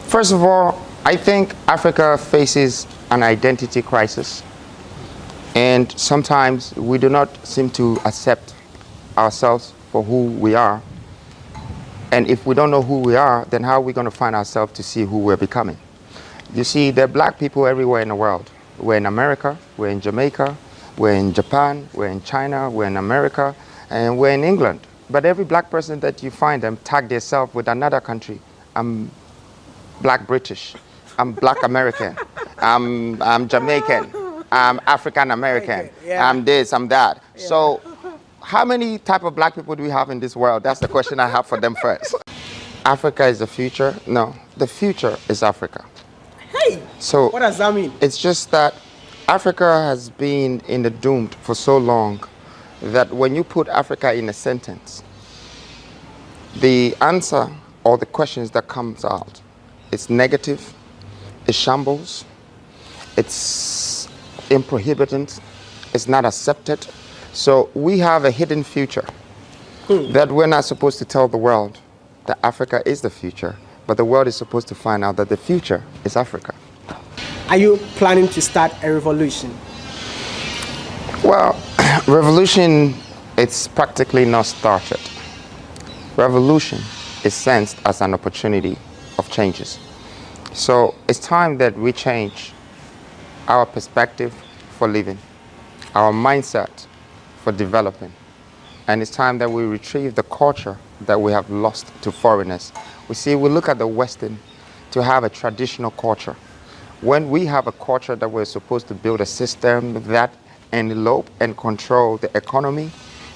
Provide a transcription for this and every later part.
First of all, I think Africa faces an identity crisis, and sometimes we do not seem to accept ourselves for who we are. And if we don't know who we are, then how are we going to find ourselves to see who we're becoming? You see, there are black people everywhere in the world. We're in America, we're in Jamaica, we're in Japan, we're in China, we're in America, and we're in England. But every black person that you find them tag themselves with another country. I'm black British, I'm black American, I'm Jamaican, I'm African American, I'm this, I'm that. Yeah. So how many type of black people do we have in this world? That's the question I have for them first. Africa is the future? No, the future is Africa. Hey, so what does that mean? It's just that Africa has been in the doomed for so long that when you put Africa in a sentence, the answer or the questions that comes out, it's negative, it's shambles, it's improhibitant, it's not accepted. So we have a hidden future that we're not supposed to tell the world that Africa is the future, but the world is supposed to find out that the future is Africa. Are you planning to start a revolution? Well, revolution, it's practically not started. Revolution is sensed as an opportunity of changes. So it's time that we change our perspective for living, our mindset for developing. And it's time that we retrieve the culture that we have lost to foreigners. We look at the Western to have a traditional culture. When we have a culture that we're supposed to build a system that envelope and control the economy,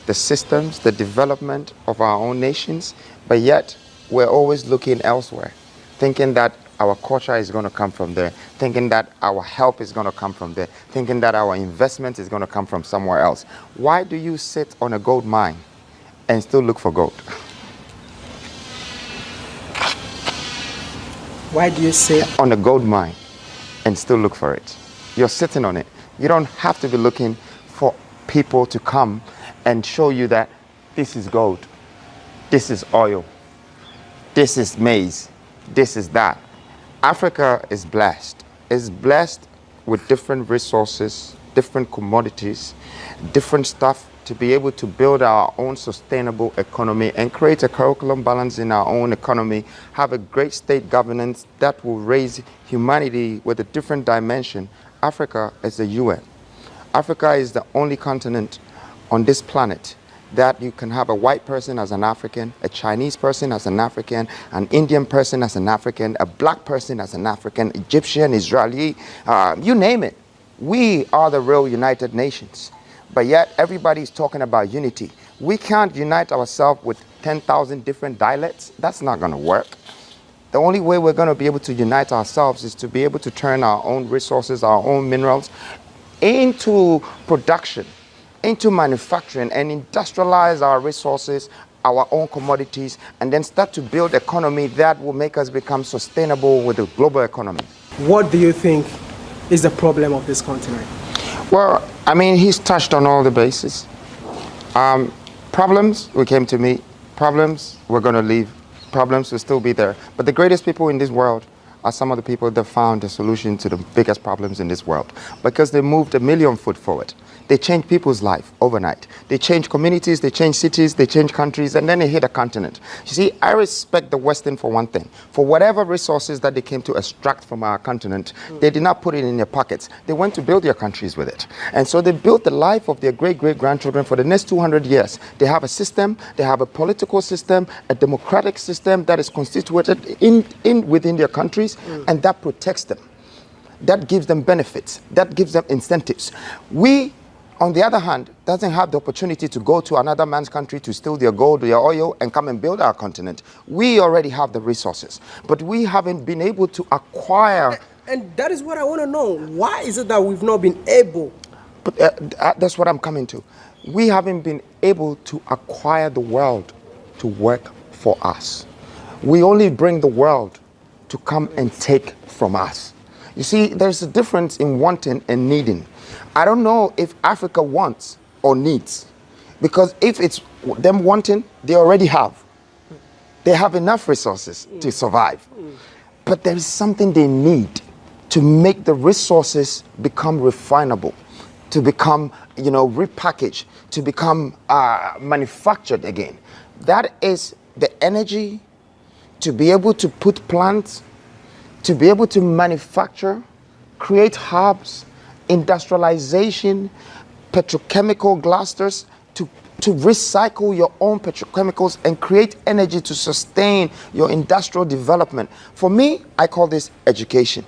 the systems, the development of our own nations, but yet we're always looking elsewhere, thinking that our culture is going to come from there, thinking that our help is going to come from there, thinking that our investment is going to come from somewhere else. Why do you sit on a gold mine and still look for gold? Why do you sit on a gold mine and still look for it? You're sitting on it. You don't have to be looking for people to come and show you that this is gold, this is oil, this is maize, this is that. Africa is blessed. It's blessed with different resources, different commodities, different stuff to be able to build our own sustainable economy and create a curriculum balance in our own economy, have a great state governance that will raise humanity with a different dimension. Africa is the UN. Africa is the only continent on this planet that you can have a white person as an African, a Chinese person as an African, an Indian person as an African, a black person as an African, Egyptian, Israeli, you name it. We are the real United Nations. But yet everybody is talking about unity. We can't unite ourselves with 10,000 different dialects. That's not going to work. The only way we're going to be able to unite ourselves is to be able to turn our own resources, our own minerals, into production, into manufacturing, and industrialize our resources, our own commodities, and then start to build economy that will make us become sustainable with the global economy. What do you think is the problem of this continent? Well, I mean, he's touched on all the bases. Problems, we came to meet. Problems, we're going to leave. Problems will still be there. But the greatest people in this world are some of the people that found the solution to the biggest problems in this world, because they moved 1,000,000 foot forward. They change people's life overnight. They change communities, they change cities, they change countries, and then they hit a continent. You see, I respect the Western for one thing. For whatever resources that they came to extract from our continent, they did not put it in their pockets. They went to build their countries with it. And so they built the life of their great-great-grandchildren for the next 200 years. They have a system, they have a political system, a democratic system that is constituted within their countries, and that protects them. That gives them benefits. That gives them incentives. We, on the other hand, doesn't have the opportunity to go to another man's country to steal their gold, their oil, and come and build our continent. We already have the resources, but we haven't been able to acquire. And that is what I want to know. Why is it that we've not been able? But that's what I'm coming to. We haven't been able to acquire the world to work for us. We only bring the world to come and take from us. You see, there's a difference in wanting and needing. I don't know if Africa wants or needs, because if it's them wanting, they already have. They have enough resources to survive. but there is something they need to make the resources become refinable, to become, repackaged, to become manufactured again. That is the energy to be able to put plants, to be able to manufacture, create hubs, industrialization, petrochemical clusters, to recycle your own petrochemicals and create energy to sustain your industrial development. For me, I call this education.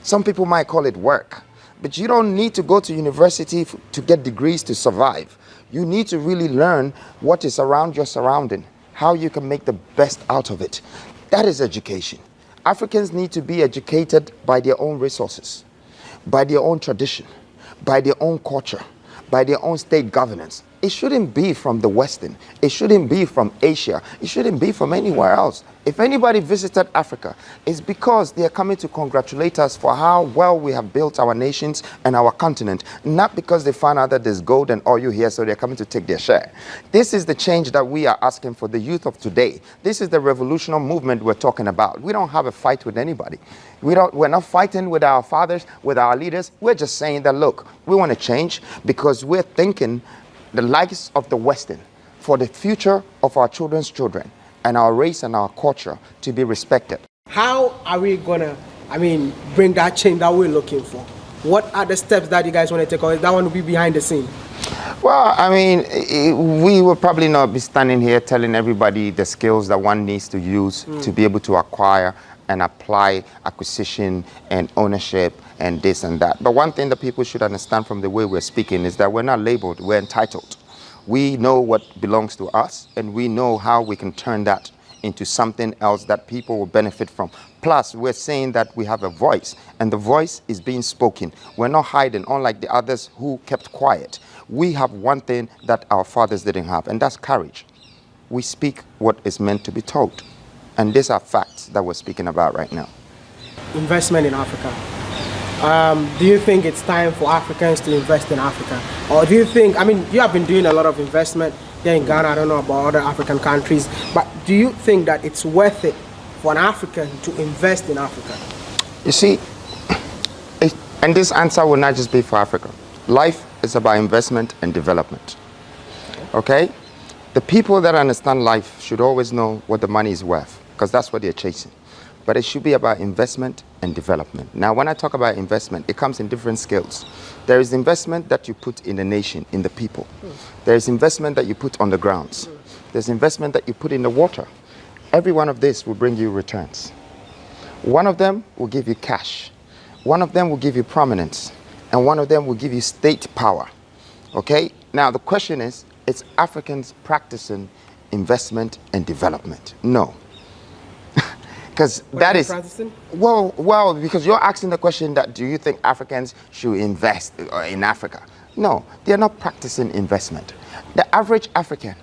Some people might call it work, but you don't need to go to university to get degrees to survive. You need to really learn what is around your surrounding, how you can make the best out of it. That is education. Africans need to be educated by their own resources, by their own tradition, by their own culture, by their own state governance. It shouldn't be from the Western. It shouldn't be from Asia. It shouldn't be from anywhere else. If anybody visited Africa, it's because they are coming to congratulate us for how well we have built our nations and our continent, not because they found out that there's gold and oil here, so they're coming to take their share. This is the change that we are asking for the youth of today. This is the revolutionary movement we're talking about. We don't have a fight with anybody. We're not fighting with our fathers, with our leaders. We're just saying that, look, we want to change because we're thinking the likes of the Western for the future of our children's children and our race and our culture to be respected. How are we gonna, bring that change that we're looking for? What are the steps that you guys want to take, or that want to be behind the scene? Well, we will probably not be standing here telling everybody the skills that one needs to use to be able to acquire and apply acquisition and ownership and this and that. But one thing that people should understand from the way we're speaking is that we're not labeled, we're entitled. We know what belongs to us, and we know how we can turn that into something else that people will benefit from. Plus, we're saying that we have a voice, and the voice is being spoken. We're not hiding, unlike the others who kept quiet. We have one thing that our fathers didn't have, and that's courage. We speak what is meant to be told. And these are facts that we're speaking about right now. Investment in Africa. Do you think it's time for Africans to invest in Africa? Or do you think, you have been doing a lot of investment here in Ghana, I don't know about other African countries, but do you think that it's worth it for an African to invest in Africa? You see, and this answer will not just be for Africa. Life is about investment and development. Okay? The people that understand life should always know what the money is worth, because that's what they're chasing. But it should be about investment and development. Now, when I talk about investment, it comes in different scales. There is investment that you put in the nation, in the people. There is investment that you put on the grounds. There's investment that you put in the water. Every one of this will bring you returns. One of them will give you cash. One of them will give you prominence. And one of them will give you state power. Okay? Now, the question is Africans practicing investment and development? No. Because that is practicing? Well, because you're asking the question that do you think Africans should invest in Africa? No, they're not practicing investment. The average African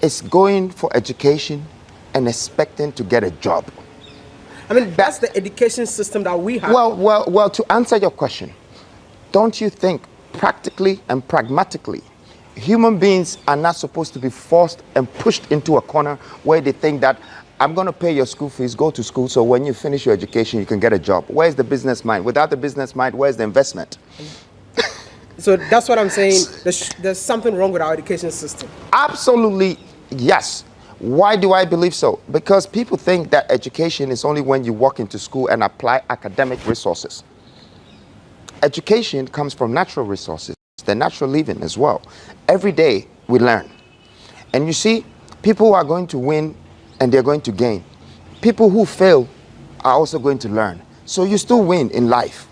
is going for education and expecting to get a job. That's the education system that we have. Well, to answer your question, don't you think practically and pragmatically human beings are not supposed to be forced and pushed into a corner where they think that I'm going to pay your school fees, go to school, so when you finish your education, you can get a job. Where's the business mind? Without the business mind, where's the investment? So that's what I'm saying. There's something wrong with our education system. Absolutely, yes. Why do I believe so? Because people think that education is only when you walk into school and apply academic resources. Education comes from natural resources, the natural living as well. Every day we learn. And you see, people are going to win and they're going to gain. People who fail are also going to learn. So you still win in life.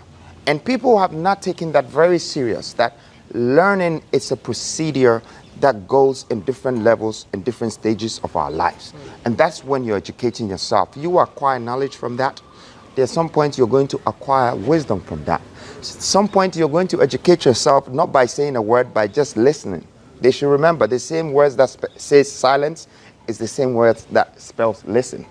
And people have not taken that very serious, that learning is a procedure that goes in different levels, in different stages of our lives. And that's when you're educating yourself. You acquire knowledge from that. There's some point you're going to acquire wisdom from that. At some point you're going to educate yourself, not by saying a word, by just listening. They should remember the same words that says silence is the same words that spells listen.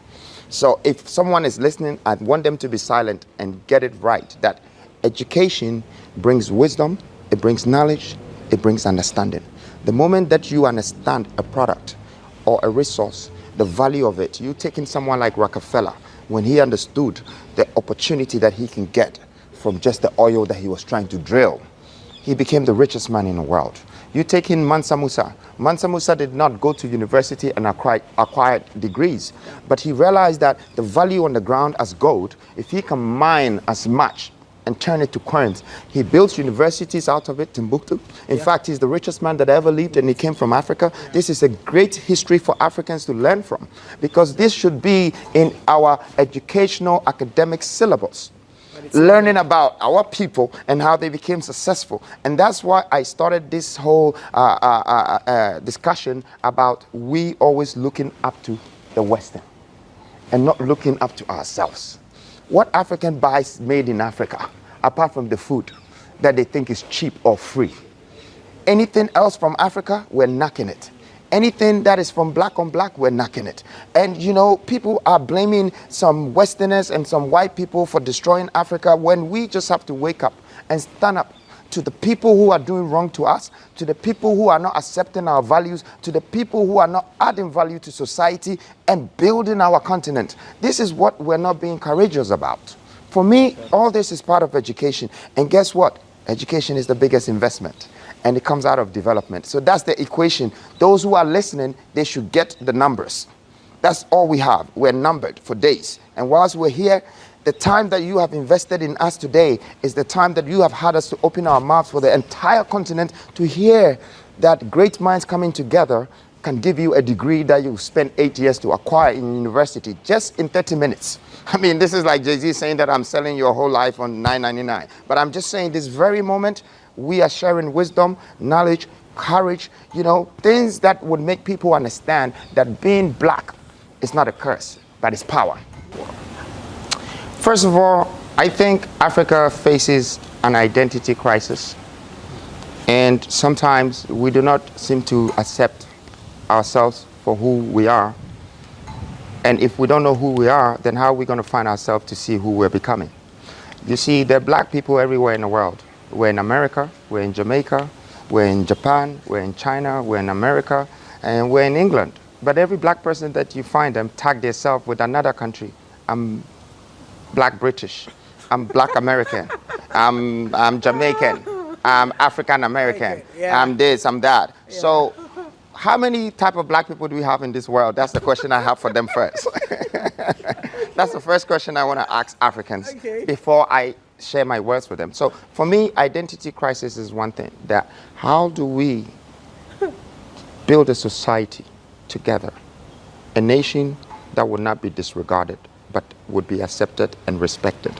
So if someone is listening, I want them to be silent and get it right, that education brings wisdom, it brings knowledge, it brings understanding. The moment that you understand a product or a resource, the value of it, you taking someone like Rockefeller, when he understood the opportunity that he can get from just the oil that he was trying to drill. He became the richest man in the world. You take in Mansa Musa. Mansa Musa did not go to university and acquire degrees, but he realized that the value on the ground as gold, if he can mine as much and turn it to coins, he built universities out of it, Timbuktu. In fact, he's the richest man that ever lived, and he came from Africa. This is a great history for Africans to learn from, because this should be in our educational academic syllabus. Learning about our people and how they became successful. And that's why I started this whole discussion about we always looking up to the Western and not looking up to ourselves. What African buys made in Africa, apart from the food that they think is cheap or free? Anything else from Africa, we're knocking it. Anything that is from black on black, we're knocking it. And you know, people are blaming some Westerners and some white people for destroying Africa, when we just have to wake up and stand up to the people who are doing wrong to us, to the people who are not accepting our values, to the people who are not adding value to society and building our continent. This is what we're not being courageous about. For me, all this is part of education. And guess what? Education is the biggest investment, and it comes out of development. So that's the equation. Those who are listening, they should get the numbers. That's all we have. We're numbered for days. And whilst we're here, the time that you have invested in us today is the time that you have had us to open our mouths for the entire continent to hear that great minds coming together can give you a degree that you spent 8 years to acquire in university, just in 30 minutes. I mean, this is like Jay-Z saying that I'm selling your whole life on $9.99. But I'm just saying, this very moment, we are sharing wisdom, knowledge, courage, you know, things that would make people understand that being black is not a curse, but it's power. First of all, I think Africa faces an identity crisis. And sometimes we do not seem to accept ourselves for who we are. And if we don't know who we are, then how are we going to find ourselves to see who we're becoming? You see, there are black people everywhere in the world. We're in America, we're in Jamaica, we're in Japan, we're in China, we're in America, and we're in England. But every black person that you find them tag themselves with another country. I'm black British, I'm black American, I'm Jamaican, I'm African American, I'm this, I'm that. So how many type of black people do we have in this world? That's the question I have for them first. That's the first question I want to ask Africans before I share my words with them. So for me, identity crisis is one thing. That how do we build a society together, a nation that would not be disregarded, but would be accepted and respected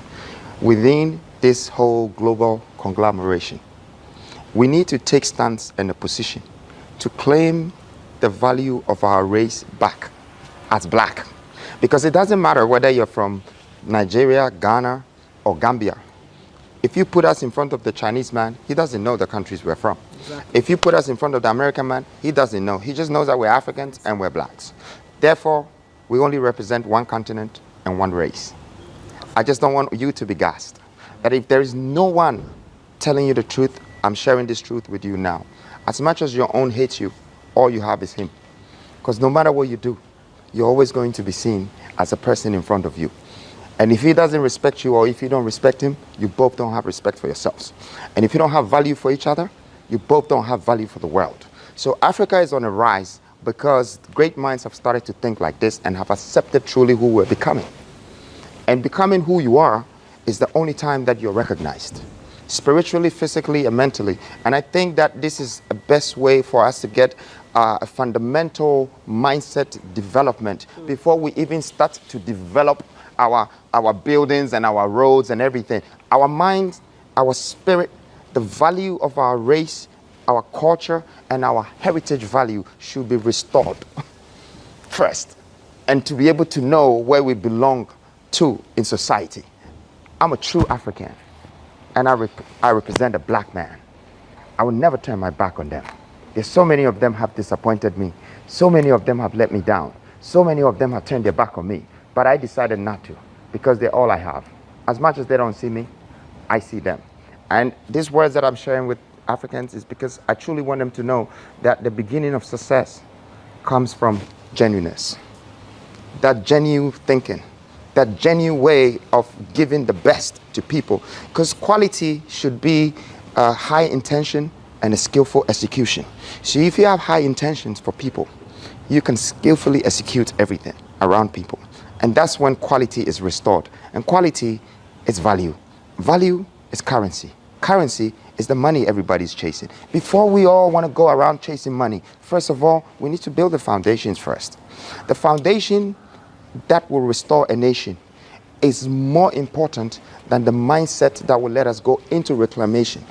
within this whole global conglomeration? We need to take stance and a position to claim the value of our race back as black. Because it doesn't matter whether you're from Nigeria, Ghana, or Gambia. If you put us in front of the Chinese man, he doesn't know the countries we're from. Exactly. If you put us in front of the American man, he doesn't know. He just knows that we're Africans and we're blacks. Therefore, we only represent one continent and one race. I just don't want you to be gassed. That if there is no one telling you the truth, I'm sharing this truth with you now. As much as your own hates you, all you have is him. Because no matter what you do, you're always going to be seen as a person in front of you. And if he doesn't respect you, or if you don't respect him, you both don't have respect for yourselves. And if you don't have value for each other, you both don't have value for the world. So Africa is on a rise because great minds have started to think like this and have accepted truly who we're becoming. And becoming who you are is the only time that you're recognized, spiritually, physically, and mentally. And I think that this is the best way for us to get a fundamental mindset development before we even start to develop our buildings and our roads and everything. Our minds, our spirit, the value of our race, our culture, and our heritage value should be restored first. And to be able to know where we belong to in society. I'm a true African, and I represent a black man. I will never turn my back on them. There's so many of them have disappointed me. So many of them have let me down. So many of them have turned their back on me. But I decided not to, because they're all I have. As much as they don't see me, I see them. And these words that I'm sharing with Africans is because I truly want them to know that the beginning of success comes from genuineness. That genuine thinking, that genuine way of giving the best to people. Because quality should be a high intention and a skillful execution. So if you have high intentions for people, you can skillfully execute everything around people. And that's when quality is restored. And quality is value. Value is currency. Currency is the money everybody's chasing. Before we all want to go around chasing money, first of all, we need to build the foundations first. The foundation that will restore a nation is more important than the mindset that will let us go into reclamation.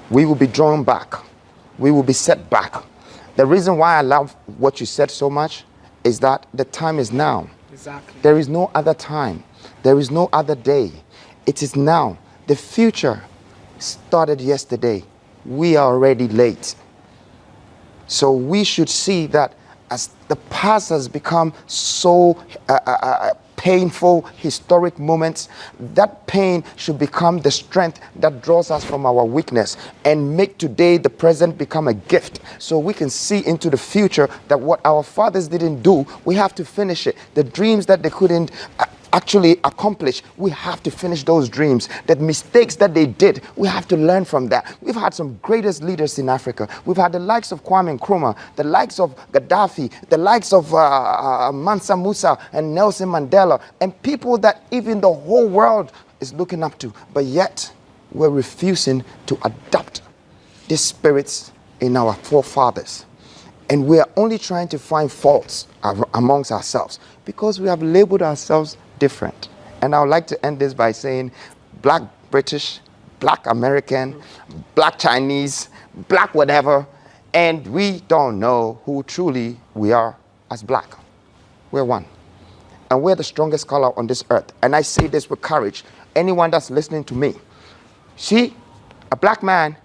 We will be drawn back. We will be set back. The reason why I love what you said so much is that the time is now. Exactly. There is no other time. There is no other day. It is now. The future started yesterday. We are already late. So we should see that as the past has become so painful, historic moments, that pain should become the strength that draws us from our weakness and make today, the present, become a gift. So we can see into the future that what our fathers didn't do, we have to finish it. The dreams that they couldn't actually accomplish, we have to finish those dreams. The mistakes that they did, we have to learn from that. We've had some greatest leaders in Africa. We've had the likes of Kwame Nkrumah, the likes of Gaddafi, the likes of Mansa Musa and Nelson Mandela, and people that even the whole world is looking up to. But yet, we're refusing to adopt these spirits in our forefathers. And we are only trying to find faults amongst ourselves because we have labeled ourselves different. And I would like to end this by saying black British, black American, black Chinese, black whatever, and we don't know who truly we are as black. We're one. And we're the strongest color on this earth. And I say this with courage. Anyone that's listening to me, see, a black man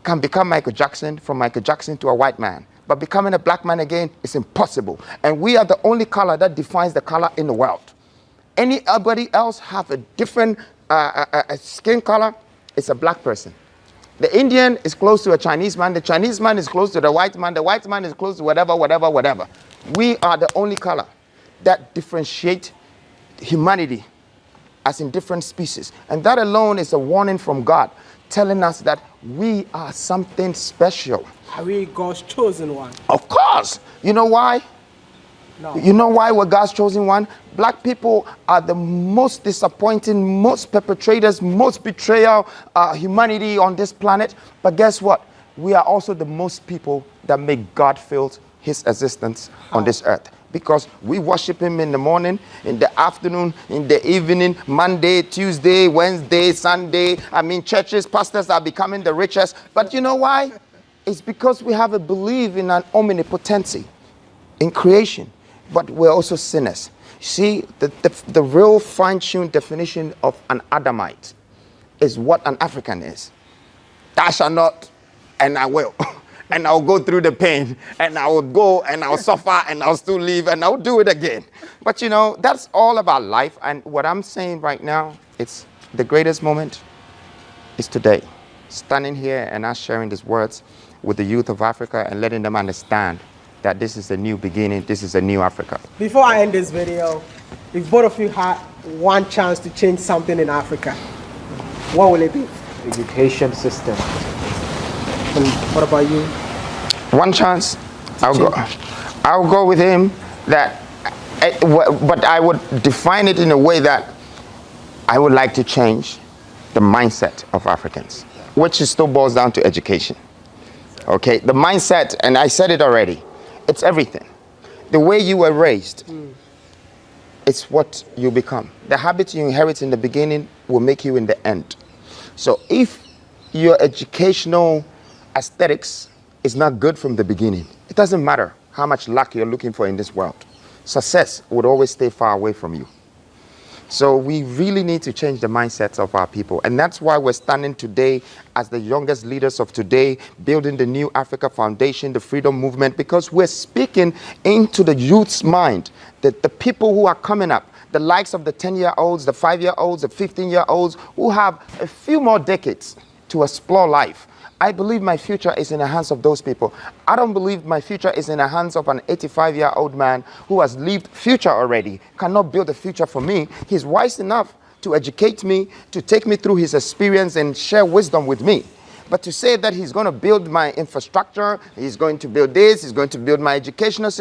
can become Michael Jackson, from Michael Jackson to a white man. But becoming a black man again is impossible. And we are the only color that defines the color in the world. Anybody else have a different skin color, it's a black person. The Indian is close to a Chinese man. The Chinese man is close to the white man. The white man is close to whatever. We are the only color that differentiate humanity as in different species. And that alone is a warning from God, telling us that we are something special. Are we God's chosen one? Of course. You know why? No. You know why we're God's chosen one? Black people are the most disappointing, most perpetrators, most betrayal humanity on this planet. But guess what? We are also the most people that make God feel his existence on this earth. Because we worship him in the morning, in the afternoon, in the evening, Monday, Tuesday, Wednesday, Sunday. I mean, churches, pastors are becoming the richest. But you know why? It's because we have a belief in an omnipotency, in creation. But we're also sinners. See, the real fine-tuned definition of an Adamite is what an African is. Thou shalt not, and I will. And I'll go through the pain, and I will go, and I'll suffer, and I'll still live, and I'll do it again. But you know, that's all about life. And what I'm saying right now, it's the greatest moment is today. Standing here and us sharing these words with the youth of Africa and letting them understand that this is a new beginning, this is a new Africa. Before I end this video, if both of you had one chance to change something in Africa, what will it be? Education system. And what about you? One chance, I'll go with him that, but I would define it in a way that I would like to change the mindset of Africans, which still boils down to education. Okay, the mindset, and I said it already, it's everything. The way you were raised, it's what you become. The habits you inherit in the beginning will make you in the end. So if your educational aesthetics is not good from the beginning, it doesn't matter how much luck you're looking for in this world. Success would always stay far away from you. So we really need to change the mindsets of our people. And that's why we're standing today as the youngest leaders of today, building the New Africa Foundation, the Freedom Movement, because we're speaking into the youth's mind, that the people who are coming up, the likes of the 10-year-olds, the 5-year-olds, the 15-year-olds, who have a few more decades to explore life. I believe my future is in the hands of those people. I don't believe my future is in the hands of an 85-year-old man who has lived future already, cannot build a future for me. He's wise enough to educate me, to take me through his experience and share wisdom with me. But to say that he's going to build my infrastructure, he's going to build this, he's going to build my educational system,